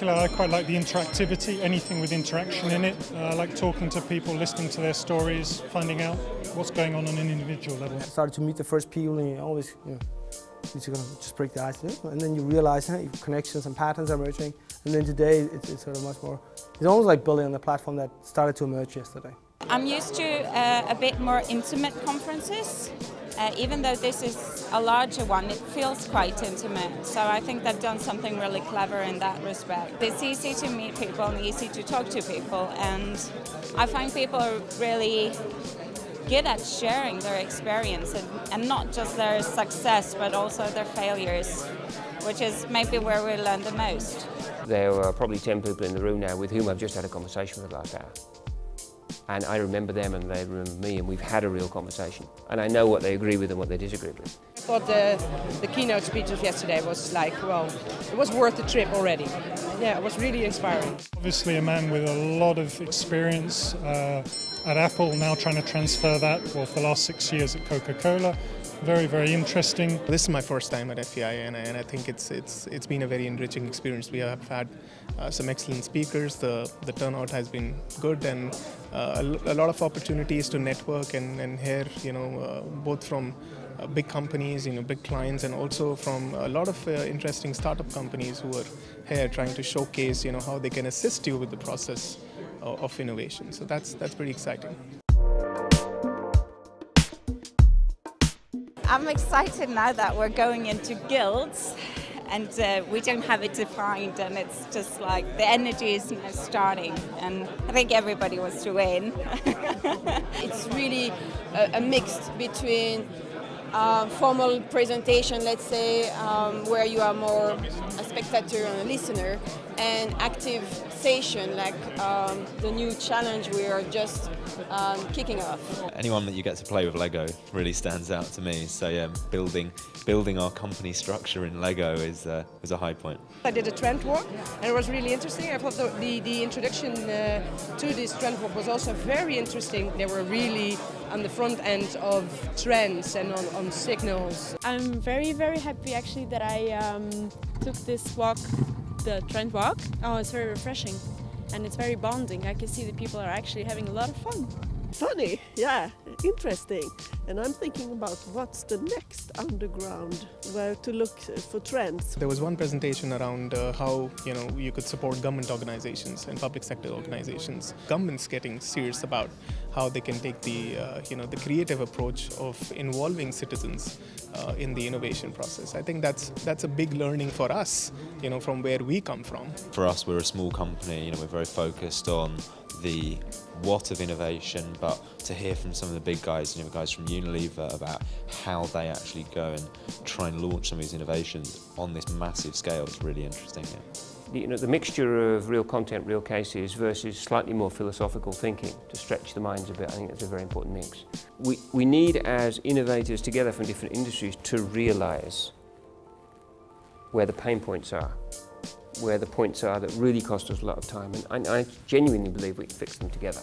particular, I quite like the interactivity, anything with interaction in it. I like talking to people, listening to their stories, finding out what's going on an individual level. I started to meet the first people and you always, you're gonna just break the ice, and then you realize connections and patterns are emerging. And then today it's sort of much more, it's almost like building on the platform that started to emerge yesterday. I'm used to a bit more intimate conferences. Even though this is a larger one, it feels quite intimate. So I think they've done something really clever in that respect. It's easy to meet people and easy to talk to people, and I find people are really good at sharing their experience and not just their success but also their failures, which is maybe where we learn the most. There are probably 10 people in the room now with whom I've just had a conversation for the last hour. And I remember them and they remember me, and we've had a real conversation. And I know what they agree with and what they disagree with. I thought the keynote speeches yesterday was like, well, it was worth the trip already. Yeah, it was really inspiring. Obviously a man with a lot of experience at Apple, now trying to transfer that, well, for the last 6 years at Coca-Cola. Very, very interesting. This is my first time at FEI, and I think it's been a very enriching experience. We have had some excellent speakers. The turnout has been good, and a lot of opportunities to network and hear, both from big companies, big clients, and also from a lot of interesting startup companies who are here trying to showcase, how they can assist you with the process of innovation. So that's pretty exciting. I'm excited now that we're going into guilds and we don't have it defined, and it's just like the energy is now starting, and I think everybody wants to win. It's really a mix between formal presentation, let's say, where you are more a spectator and a listener, and active session like the new challenge we are just kicking off. Anyone that you get to play with Lego really stands out to me. So yeah, building our company structure in Lego is a high point. I did a trend walk and it was really interesting. I thought the introduction to this trend walk was also very interesting. They were really on the front end of trends and on signals. I'm very, very happy actually that I took this walk, the trend walk. Oh, it's very refreshing and it's very bonding. I can see that people are actually having a lot of fun. Funny, yeah, interesting. And I'm thinking about what's the next underground, where to look for trends. There was one presentation around how you could support government organizations and public sector organizations. Governments getting serious about how they can take the the creative approach of involving citizens in the innovation process. I think that's a big learning for us, from where we come from. For us, we're a small company. We're very focused on the what of innovation, but to hear from some of the big guys, guys from Unilever, about how they actually go and try and launch some of these innovations on this massive scale is really interesting. Yeah. The mixture of real content, real cases versus slightly more philosophical thinking to stretch the minds a bit, I think that's a very important mix. We need, as innovators together from different industries, to realise where the pain points are, where the points are that really cost us a lot of time, and I genuinely believe we can fix them together.